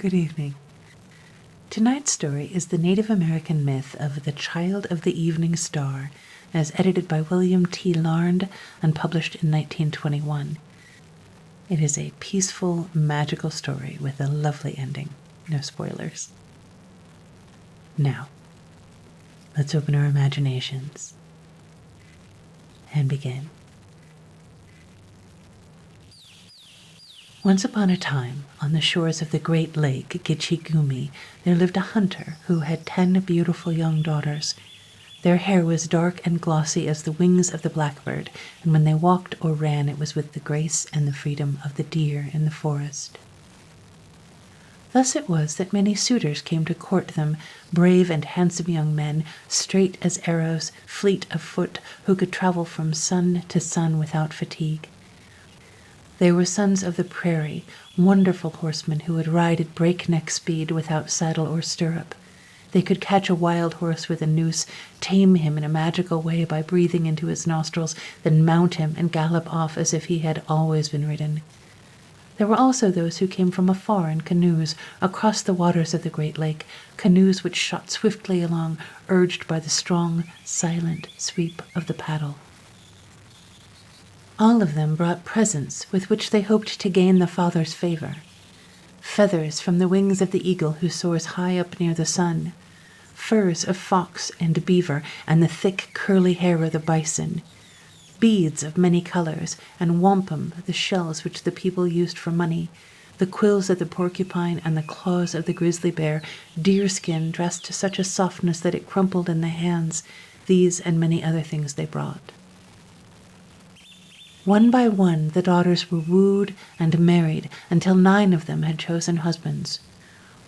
Good evening. Tonight's story is the Native American myth of the Child of the Evening Star, as edited by William T. Larned and published in 1921. It is a peaceful, magical story with a lovely ending. No spoilers. Now, let's open our imaginations and begin. Once upon a time, on the shores of the great lake Gitchigumi, there lived a hunter who had 10 beautiful young daughters. Their hair was dark and glossy as the wings of the blackbird, and when they walked or ran it was with the grace and the freedom of the deer in the forest. Thus it was that many suitors came to court them, brave and handsome young men, straight as arrows, fleet of foot, who could travel from sun to sun without fatigue. They were sons of the prairie, wonderful horsemen who would ride at breakneck speed without saddle or stirrup. They could catch a wild horse with a noose, tame him in a magical way by breathing into his nostrils, then mount him and gallop off as if he had always been ridden. There were also those who came from afar in canoes across the waters of the great lake, canoes which shot swiftly along, urged by the strong, silent sweep of the paddle. All of them brought presents with which they hoped to gain the father's favor. Feathers from the wings of the eagle who soars high up near the sun, furs of fox and beaver and the thick curly hair of the bison, beads of many colors, and wampum, the shells which the people used for money, the quills of the porcupine and the claws of the grizzly bear, deerskin dressed to such a softness that it crumpled in the hands, these and many other things they brought. One by one the daughters were wooed and married until 9 of them had chosen husbands.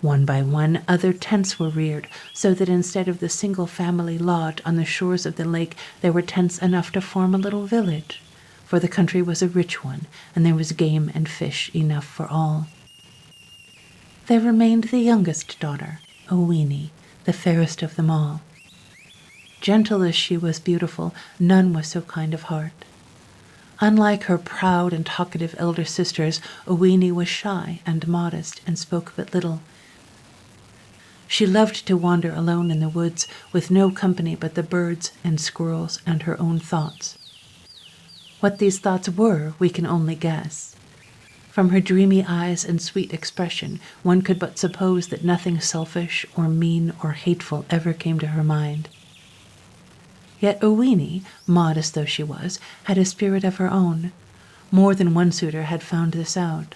One by one other tents were reared, so that instead of the single family lodge on the shores of the lake there were tents enough to form a little village, for the country was a rich one and there was game and fish enough for all. There remained the youngest daughter, Owini, the fairest of them all. Gentle as she was beautiful, none was so kind of heart. Unlike her proud and talkative elder sisters, Owini was shy and modest and spoke but little. She loved to wander alone in the woods with no company but the birds and squirrels and her own thoughts. What these thoughts were, we can only guess. From her dreamy eyes and sweet expression, one could but suppose that nothing selfish or mean or hateful ever came to her mind. Yet Owini, modest though she was, had a spirit of her own. More than one suitor had found this out.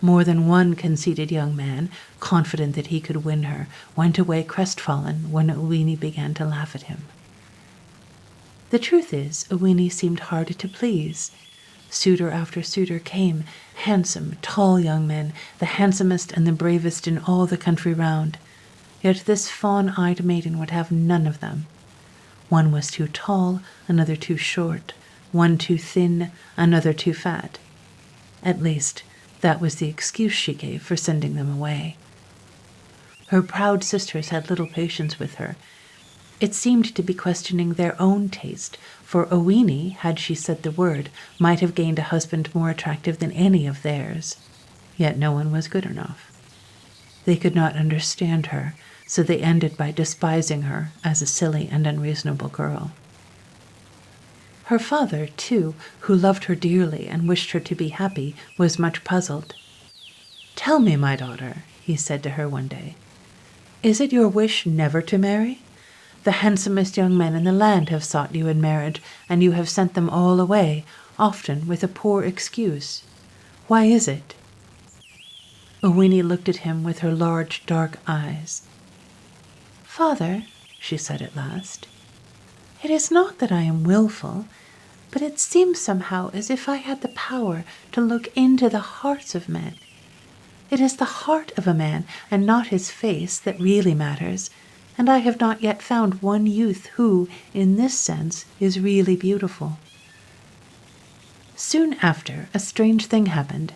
More than one conceited young man, confident that he could win her, went away crestfallen when Owini began to laugh at him. The truth is, Owini seemed hard to please. Suitor after suitor came, handsome, tall young men, the handsomest and the bravest in all the country round. Yet this fawn-eyed maiden would have none of them. One was too tall, another too short, one too thin, another too fat. At least, that was the excuse she gave for sending them away. Her proud sisters had little patience with her. It seemed to be questioning their own taste, for Owini, had she said the word, might have gained a husband more attractive than any of theirs. Yet no one was good enough. They could not understand her, so they ended by despising her as a silly and unreasonable girl. Her father, too, who loved her dearly and wished her to be happy, was much puzzled. "Tell me, my daughter," he said to her one day, "is it your wish never to marry? The handsomest young men in the land have sought you in marriage, and you have sent them all away, often with a poor excuse. Why is it?" Owini looked at him with her large, dark eyes. "Father," she said at last, "it is not that I am willful, but it seems somehow as if I had the power to look into the hearts of men. It is the heart of a man and not his face that really matters, and I have not yet found one youth who, in this sense, is really beautiful." Soon after, a strange thing happened.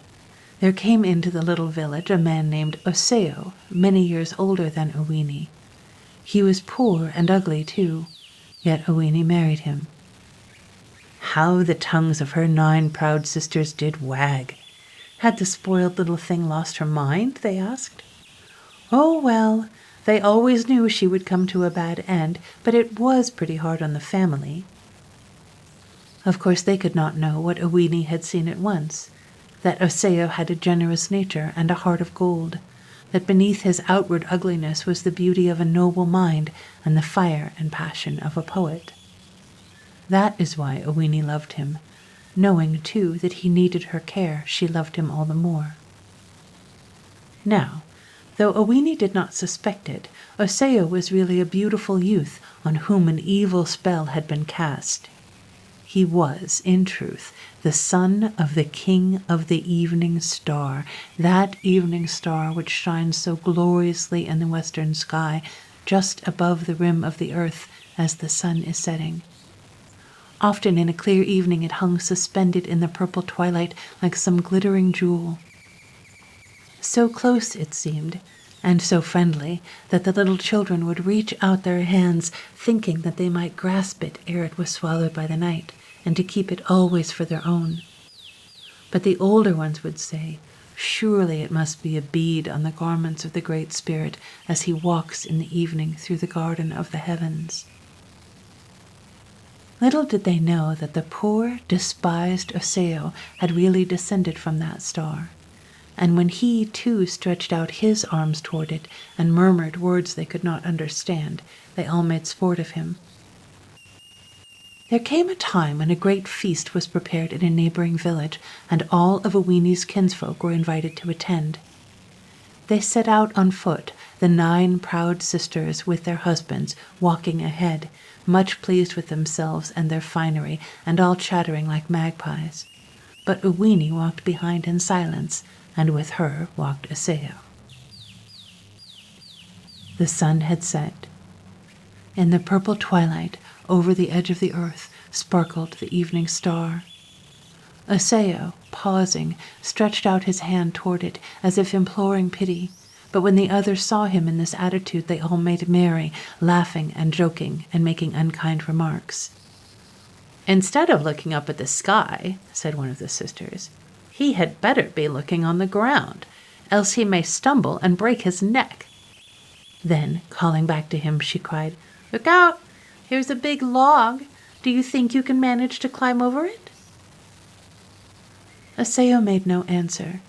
There came into the little village a man named Oseo, many years older than Owini. He was poor and ugly too, yet Owini married him. How the tongues of her 9 proud sisters did wag! Had the spoiled little thing lost her mind, they asked. Oh, well, they always knew she would come to a bad end, but it was pretty hard on the family. Of course they could not know what Owini had seen at once, that Osseo had a generous nature and a heart of gold, that beneath his outward ugliness was the beauty of a noble mind and the fire and passion of a poet. That is why Owini loved him. Knowing, too, that he needed her care, she loved him all the more. Now, though Owini did not suspect it, Osseo was really a beautiful youth on whom an evil spell had been cast. He was, in truth, the son of the king of the evening star, that evening star which shines so gloriously in the western sky, just above the rim of the earth as the sun is setting. Often in a clear evening it hung suspended in the purple twilight like some glittering jewel. So close it seemed, and so friendly, that the little children would reach out their hands, thinking that they might grasp it ere it was swallowed by the night, and to keep it always for their own. But the older ones would say, "Surely it must be a bead on the garments of the Great Spirit as he walks in the evening through the garden of the heavens." Little did they know that the poor, despised Osseo had really descended from that star, and when he too stretched out his arms toward it and murmured words they could not understand, they all made sport of him. There came a time when a great feast was prepared in a neighboring village, and all of Owini's kinsfolk were invited to attend. They set out on foot, the 9 proud sisters with their husbands, walking ahead, much pleased with themselves and their finery, and all chattering like magpies. But Owini walked behind in silence, and with her walked Osseo. The sun had set. In the purple twilight, over the edge of the earth, sparkled the evening star. Osseo, pausing, stretched out his hand toward it as if imploring pity, but when the others saw him in this attitude they all made merry, laughing and joking and making unkind remarks. "Instead of looking up at the sky," said one of the sisters, "he had better be looking on the ground, else he may stumble and break his neck." Then, calling back to him, she cried, "Look out! Here's a big log. Do you think you can manage to climb over it?" Osseo made no answer,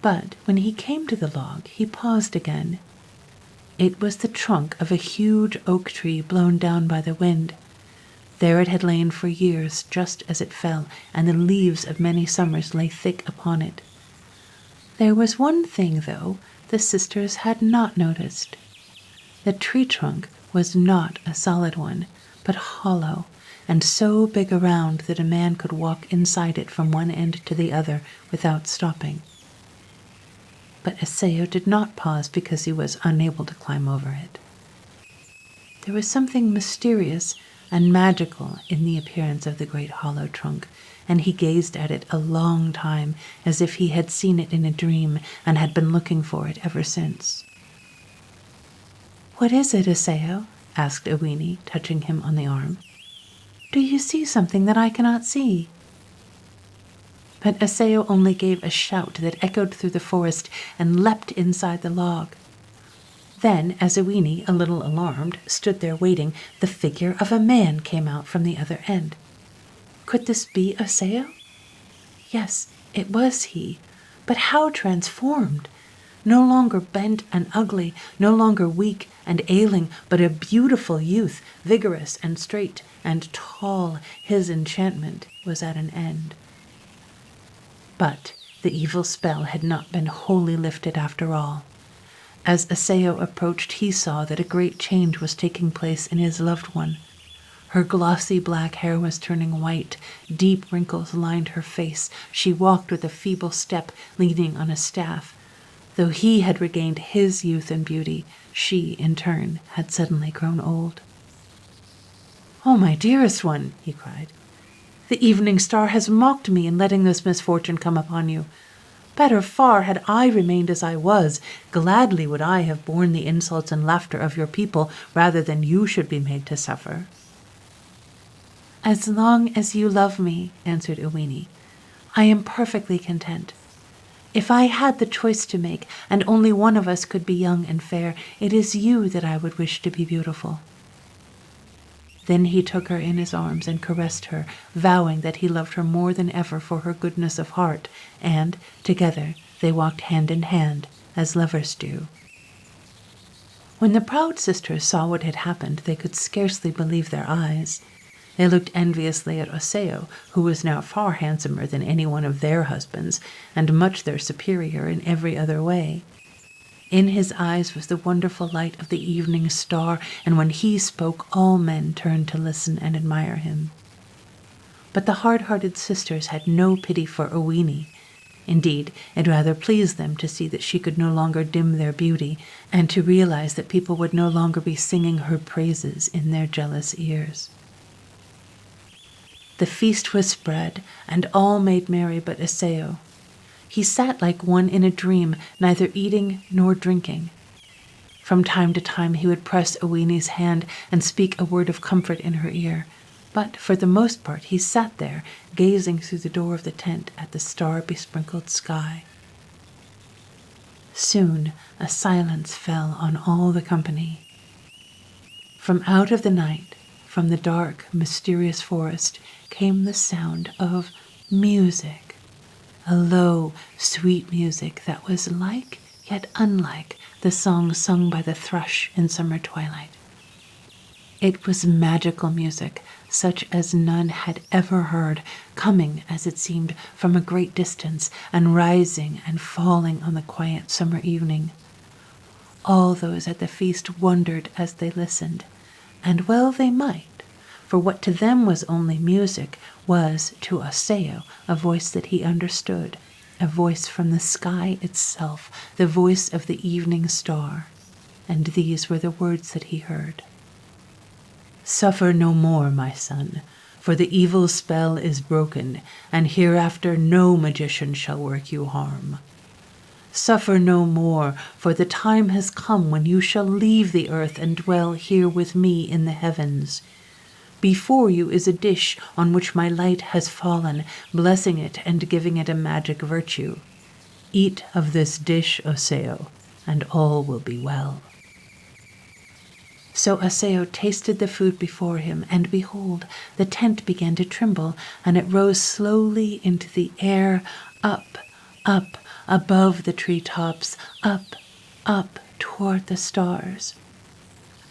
but when he came to the log, he paused again. It was the trunk of a huge oak tree blown down by the wind. There it had lain for years, just as it fell, and the leaves of many summers lay thick upon it. There was one thing, though, the sisters had not noticed. The tree trunk was not a solid one, but hollow, and so big around that a man could walk inside it from one end to the other without stopping. But Osseo did not pause because he was unable to climb over it. There was something mysterious and magical in the appearance of the great hollow trunk, and he gazed at it a long time as if he had seen it in a dream and had been looking for it ever since. "What is it, Osseo?" asked Owini, touching him on the arm. "Do you see something that I cannot see?" But Osseo only gave a shout that echoed through the forest and leapt inside the log. Then, as Owini, a little alarmed, stood there waiting, the figure of a man came out from the other end. Could this be Osseo? Yes, it was he, but how transformed! No longer bent and ugly, no longer weak and ailing, but a beautiful youth, vigorous and straight and tall. His enchantment was at an end. But the evil spell had not been wholly lifted after all. As Osseo approached, he saw that a great change was taking place in his loved one. Her glossy black hair was turning white, deep wrinkles lined her face. She walked with a feeble step, leaning on a staff. Though he had regained his youth and beauty, she, in turn, had suddenly grown old. "Oh, my dearest one," he cried, "the evening star has mocked me in letting this misfortune come upon you. Better far had I remained as I was. Gladly would I have borne the insults and laughter of your people rather than you should be made to suffer." "As long as you love me," answered Owini, "I am perfectly content. If I had the choice to make, and only one of us could be young and fair, it is you that I would wish to be beautiful." Then he took her in his arms and caressed her, vowing that he loved her more than ever for her goodness of heart, and together they walked hand in hand, as lovers do. When the proud sisters saw what had happened, they could scarcely believe their eyes. They looked enviously at Osseo, who was now far handsomer than any one of their husbands, and much their superior in every other way. In his eyes was the wonderful light of the evening star, and when he spoke, all men turned to listen and admire him. But the hard-hearted sisters had no pity for Owini. Indeed, it rather pleased them to see that she could no longer dim their beauty, and to realize that people would no longer be singing her praises in their jealous ears. The feast was spread, and all made merry but Osseo. He sat like one in a dream, neither eating nor drinking. From time to time he would press Owini's hand and speak a word of comfort in her ear, but for the most part he sat there, gazing through the door of the tent at the star-besprinkled sky. Soon a silence fell on all the company. From out of the night, from the dark, mysterious forest, came the sound of music. A low, sweet music that was like, yet unlike, the song sung by the thrush in summer twilight. It was magical music, such as none had ever heard, coming, as it seemed, from a great distance, and rising and falling on the quiet summer evening. All those at the feast wondered as they listened, and well they might, for what to them was only music was to Osseo a voice that he understood, a voice from the sky itself, the voice of the evening star. And these were the words that he heard. "Suffer no more, my son, for the evil spell is broken, and hereafter no magician shall work you harm. Suffer no more, for the time has come when you shall leave the earth and dwell here with me in the heavens. Before you is a dish on which my light has fallen, blessing it and giving it a magic virtue. Eat of this dish, Osseo, and all will be well." So Osseo tasted the food before him, and behold, the tent began to tremble, and it rose slowly into the air, up, up, above the tree-tops, up, up, toward the stars.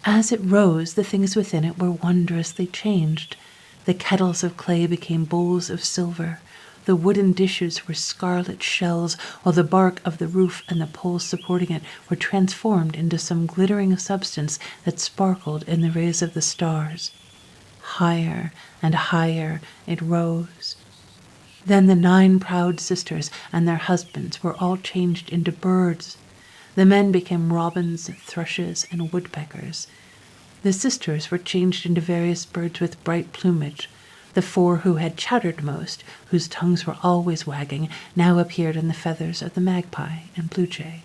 As it rose, the things within it were wondrously changed. The kettles of clay became bowls of silver. The wooden dishes were scarlet shells, while the bark of the roof and the poles supporting it were transformed into some glittering substance that sparkled in the rays of the stars. Higher and higher it rose. Then the 9 proud sisters and their husbands were all changed into birds. The men became robins, thrushes, and woodpeckers. The sisters were changed into various birds with bright plumage. The 4 who had chattered most, whose tongues were always wagging, now appeared in the feathers of the magpie and blue jay.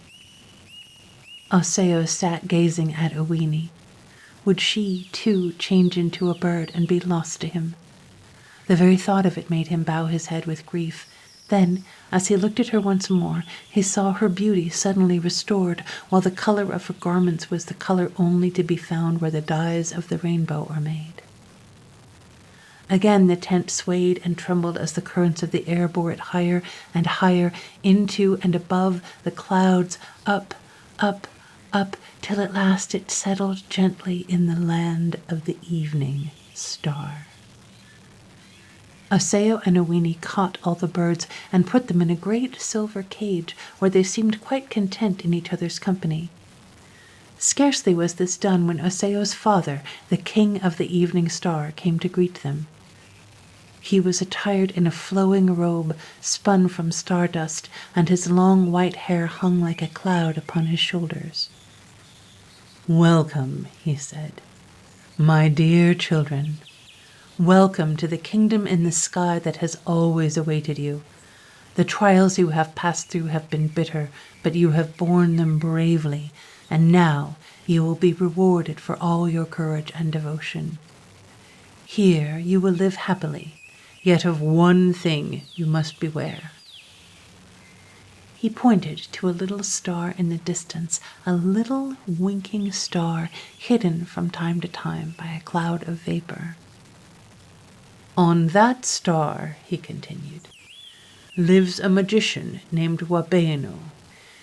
Osseo sat gazing at Owini. Would she, too, change into a bird and be lost to him? The very thought of it made him bow his head with grief. Then, as he looked at her once more, he saw her beauty suddenly restored, while the color of her garments was the color only to be found where the dyes of the rainbow are made. Again the tent swayed and trembled as the currents of the air bore it higher and higher, into and above the clouds, up, up, up, till at last it settled gently in the land of the evening star. Osseo and Owini caught all the birds and put them in a great silver cage, where they seemed quite content in each other's company. Scarcely was this done when Osseo's father, the king of the evening star, came to greet them. He was attired in a flowing robe spun from stardust, and his long white hair hung like a cloud upon his shoulders. "Welcome," he said, "my dear children. Welcome to the kingdom in the sky that has always awaited you. The trials you have passed through have been bitter, but you have borne them bravely, and now you will be rewarded for all your courage and devotion. Here you will live happily, yet of one thing you must beware." He pointed to a little star in the distance, a little winking star hidden from time to time by a cloud of vapor. On that star, he continued, lives a magician named Wabeno.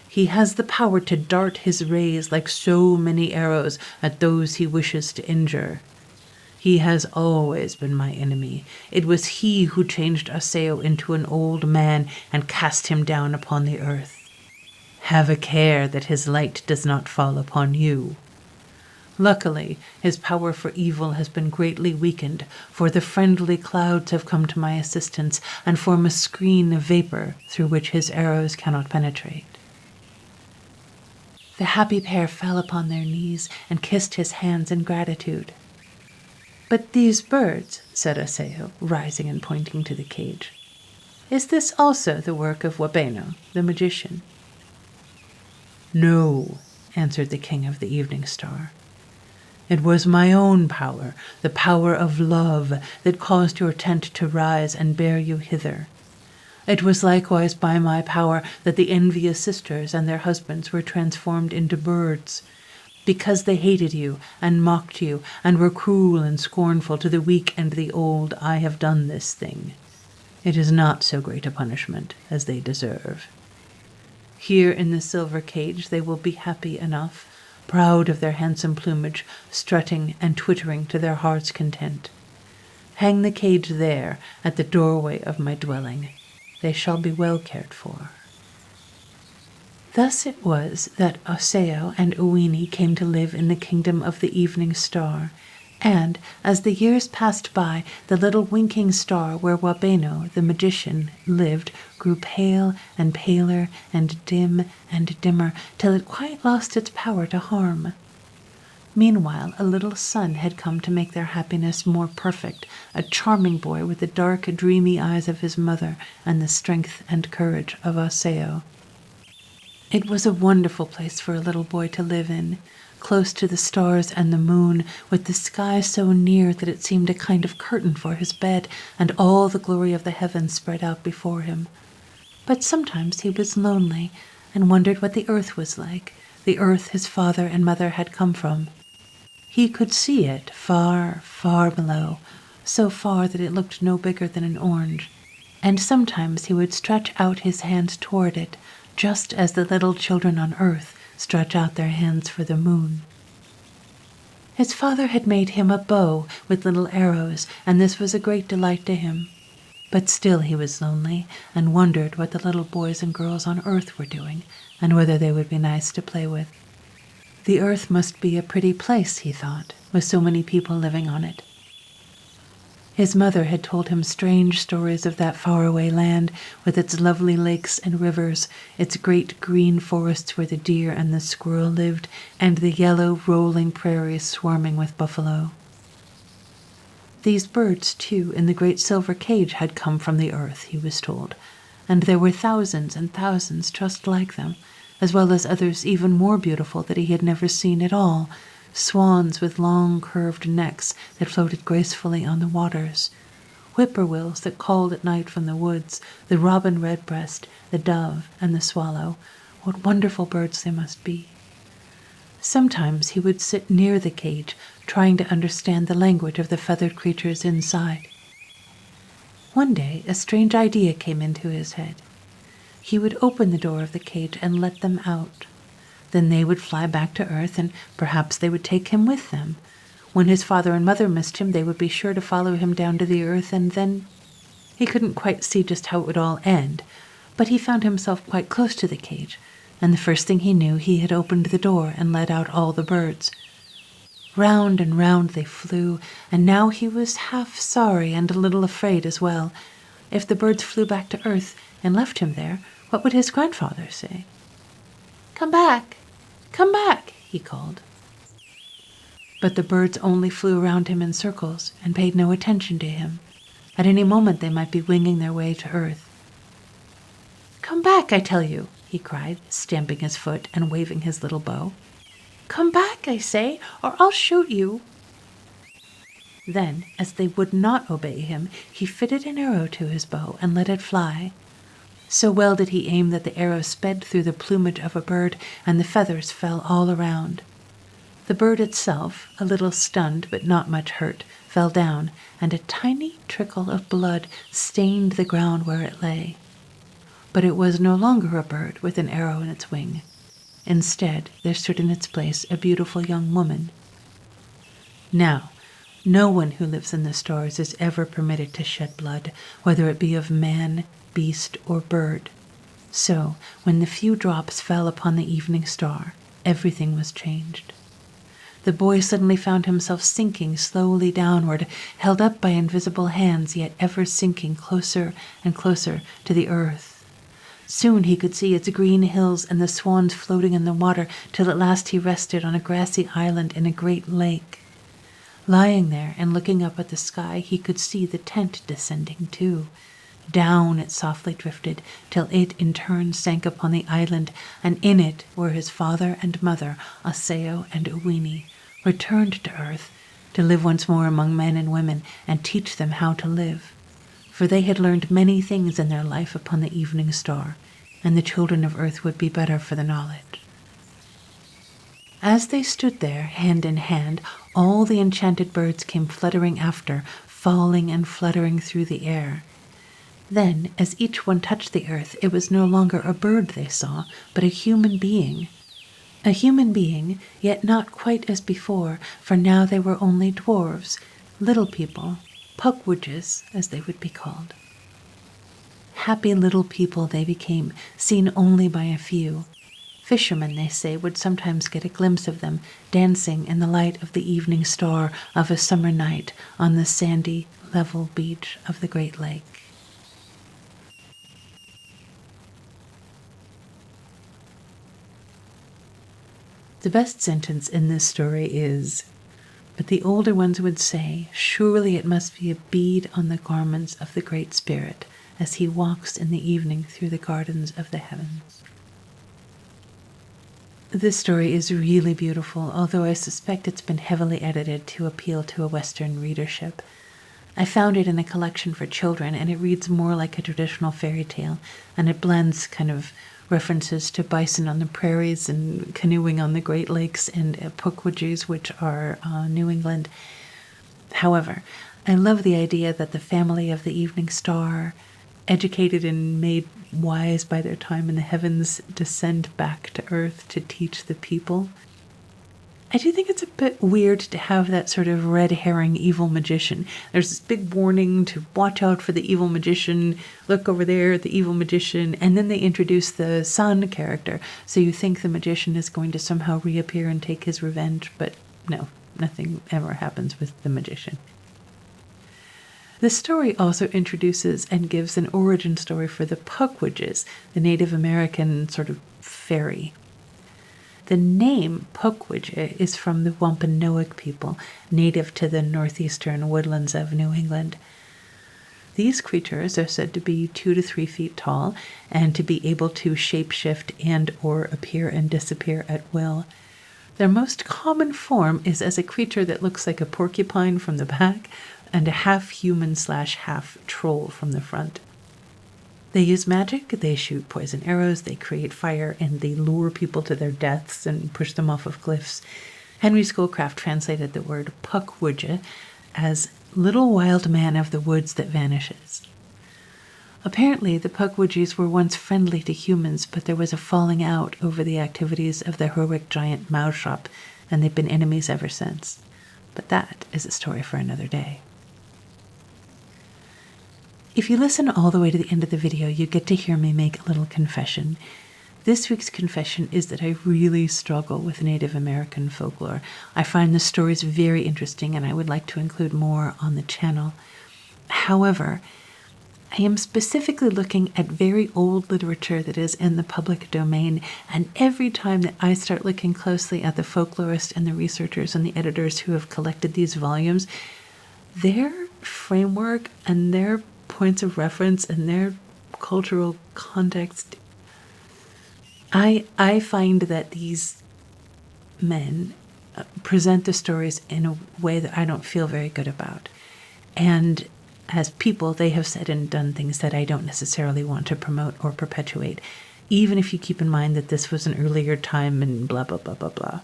He has the power to dart his rays like so many arrows at those he wishes to injure. He has always been my enemy. It was he who changed Aseo into an old man and cast him down upon the earth. Have a care that his light does not fall upon you. Luckily, his power for evil has been greatly weakened, for the friendly clouds have come to my assistance and form a screen of vapor through which his arrows cannot penetrate. The happy pair fell upon their knees and kissed his hands in gratitude. But these birds, said Aseo, rising and pointing to the cage, is this also the work of Wabeno, the magician? No, answered the king of the evening star. It was my own power, the power of love, that caused your tent to rise and bear you hither. It was likewise by my power that the envious sisters and their husbands were transformed into birds. Because they hated you and mocked you and were cruel and scornful to the weak and the old, I have done this thing. It is not so great a punishment as they deserve. Here in the silver cage they will be happy enough, proud of their handsome plumage, strutting and twittering to their heart's content. Hang the cage there at the doorway of my dwelling. They shall be well cared for. Thus it was that Aseo and Uini came to live in the kingdom of the evening star, and as the years passed by, the little winking star where Wabeno, the magician, lived grew pale and paler and dimmer, till it quite lost its power to harm. Meanwhile, a little son had come to make their happiness more perfect, a charming boy with the dark, dreamy eyes of his mother and the strength and courage of Aseo. It was a wonderful place for a little boy to live in, close to the stars and the moon, with the sky so near that it seemed a kind of curtain for his bed, and all the glory of the heavens spread out before him. But sometimes he was lonely, and wondered what the earth was like, the earth his father and mother had come from. He could see it far, far below, so far that it looked no bigger than an orange, and sometimes he would stretch out his hand toward it, just as the little children on earth stretch out their hands for the moon. His father had made him a bow with little arrows, and this was a great delight to him. But still he was lonely, and wondered what the little boys and girls on earth were doing, and whether they would be nice to play with. The earth must be a pretty place, he thought, with so many people living on it. His mother had told him strange stories of that faraway land, with its lovely lakes and rivers, its great green forests where the deer and the squirrel lived, and the yellow rolling prairies swarming with buffalo. These birds, too, in the great silver cage had come from the earth, he was told, and there were thousands and thousands just like them, as well as others even more beautiful that he had never seen at all, swans with long curved necks that floated gracefully on the waters, whippoorwills that called at night from the woods, the robin redbreast, the dove, and the swallow. What wonderful birds they must be. Sometimes he would sit near the cage, trying to understand the language of the feathered creatures inside. One day a strange idea came into his head. He would open the door of the cage and let them out. Then they would fly back to earth, and perhaps they would take him with them. When his father and mother missed him, they would be sure to follow him down to the earth, and then he couldn't quite see just how it would all end, but he found himself quite close to the cage, and the first thing he knew, he had opened the door and let out all the birds. Round and round they flew, and now he was half sorry and a little afraid as well. If the birds flew back to earth and left him there, what would his grandfather say? "Come back! Come back!" he called. But the birds only flew around him in circles and paid no attention to him. At any moment they might be winging their way to earth. "Come back, I tell you!" he cried, stamping his foot and waving his little bow. "Come back, I say, or I'll shoot you!" Then, as they would not obey him, he fitted an arrow to his bow and let it fly. So well did he aim that the arrow sped through the plumage of a bird, and the feathers fell all around. The bird itself, a little stunned but not much hurt, fell down, and a tiny trickle of blood stained the ground where it lay. But it was no longer a bird with an arrow in its wing. Instead, there stood in its place a beautiful young woman. Now, no one who lives in the stars is ever permitted to shed blood, whether it be of man, beast, or bird. So, when the few drops fell upon the evening star, everything was changed. The boy suddenly found himself sinking slowly downward, held up by invisible hands, yet ever sinking closer and closer to the earth. Soon he could see its green hills and the swans floating in the water, till at last he rested on a grassy island in a great lake. Lying there and looking up at the sky, he could see the tent descending too. Down it softly drifted, till it in turn sank upon the island, and in it were his father and mother, Osseo and Owini, returned to earth to live once more among men and women and teach them how to live. For they had learned many things in their life upon the evening star, and the children of earth would be better for the knowledge. As they stood there, hand in hand, all the enchanted birds came fluttering after, falling and fluttering through the air. Then, as each one touched the earth, it was no longer a bird they saw, but a human being. A human being, yet not quite as before, for now they were only dwarves, little people, pukwudges, as they would be called. Happy little people they became, seen only by a few. Fishermen, they say, would sometimes get a glimpse of them, dancing in the light of the evening star of a summer night on the sandy, level beach of the Great Lake. The best sentence in this story is, "But the older ones would say, surely it must be a bead on the garments of the Great Spirit as he walks in the evening through the gardens of the heavens." This story is really beautiful, although I suspect it's been heavily edited to appeal to a Western readership. I found it in a collection for children, and it reads more like a traditional fairy tale, and it blends kind of references to bison on the prairies and canoeing on the Great Lakes and pukwudgies, which are New England. However, I love the idea that the family of the evening star, educated and made wise by their time in the heavens, descend back to earth to teach the people. I do think it's a bit weird to have that sort of red herring evil magician. There's this big warning to watch out for the evil magician, look over there at the evil magician, and then they introduce the sun character, so you think the magician is going to somehow reappear and take his revenge, but no, nothing ever happens with the magician. The story also introduces and gives an origin story for the pukwudges, the Native American sort of fairy. The name pukwudgie is from the Wampanoag people, native to the northeastern woodlands of New England. These creatures are said to be 2 to 3 feet tall and to be able to shapeshift and or appear and disappear at will. Their most common form is as a creature that looks like a porcupine from the back and a half-human/half troll from the front. They use magic, they shoot poison arrows, they create fire, and they lure people to their deaths and push them off of cliffs. Henry Schoolcraft translated the word pukwudgie as little wild man of the woods that vanishes. Apparently, the pukwudgies were once friendly to humans, but there was a falling out over the activities of the heroic giant Moushop, and they've been enemies ever since. But that is a story for another day. If you listen all the way to the end of the video, you get to hear me make a little confession. This week's confession is that I really struggle with Native American folklore. I find the stories very interesting and I would like to include more on the channel. However, I am specifically looking at very old literature that is in the public domain, and every time that I start looking closely at the folklorists and the researchers and the editors who have collected these volumes, their framework and their points of reference and their cultural context, I find that these men present the stories in a way that I don't feel very good about. And as people, they have said and done things that I don't necessarily want to promote or perpetuate, even if you keep in mind that this was an earlier time and blah, blah, blah, blah, blah.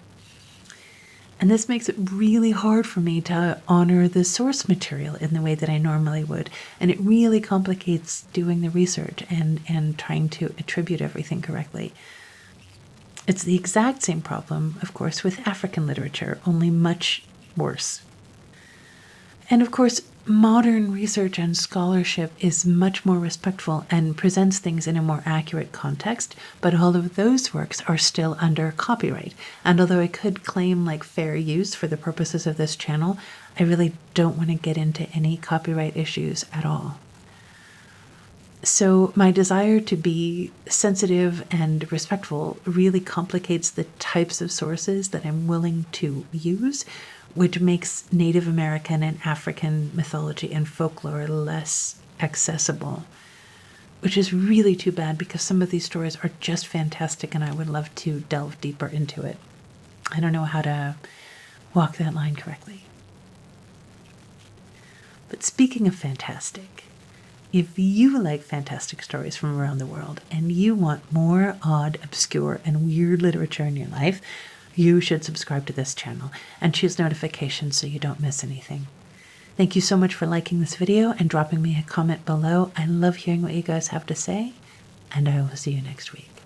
And this makes it really hard for me to honor the source material in the way that I normally would. And it really complicates doing the research and trying to attribute everything correctly. It's the exact same problem, of course, with African literature, only much worse. And of course, modern research and scholarship is much more respectful and presents things in a more accurate context, but all of those works are still under copyright. And although I could claim like fair use for the purposes of this channel, I really don't want to get into any copyright issues at all. So my desire to be sensitive and respectful really complicates the types of sources that I'm willing to use, which makes Native American and African mythology and folklore less accessible, which is really too bad because some of these stories are just fantastic and I would love to delve deeper into it. I don't know how to walk that line correctly. But speaking of fantastic, if you like fantastic stories from around the world and you want more odd, obscure, and weird literature in your life, you should subscribe to this channel and choose notifications so you don't miss anything. Thank you so much for liking this video and dropping me a comment below. I love hearing what you guys have to say, and I will see you next week.